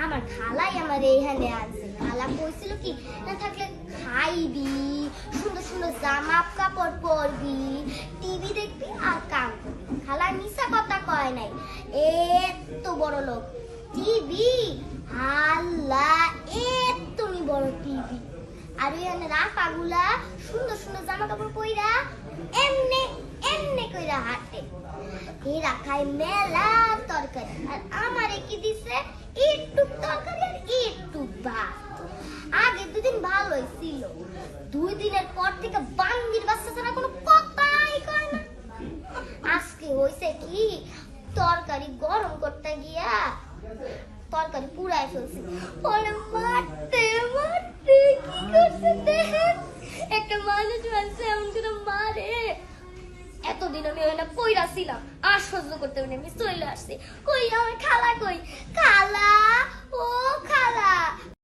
আমার খালাই আমার এইখানে আছে। খালা কইছিল কি না থাকলে খাইবি, সুন্দর সুন্দর জামা কাপড় পরবি, টিভি দেখবি আর কাম করবি। খালা মিছা কথা কয় নাই, এত বড় লোক টিভি, আল্লাহ তুমি বড় টিভি। আর ওইখানে রাফাগুলা সুন্দর সুন্দর জামা কাপড় পইরা এমনে এমনে কইরা হাঁটে। এরা খায় মেলা তরকারি, আর আমারে কি দিছে একটু তরকারি আর একটু ভাত। আগে দুদিন ভালোই ছিল, 2 দিনের পর থেকে বান্দির বাচ্চা ছাড়া কোনো কথাই কয় না। আজকে হইছে কি, তরকারি গরম করতে গিয়া তরকারি পুরাই ফেলছি। পরে মারতে মারতে কি করছে দেখেন, একটা মানুষ মারছে এমন করে মারে। এতদিন আমি ওখানে পইরা ছিলাম, আর সহ্য করতে পারিনি, আমি চলে আসছি। কই আমার খালা কই,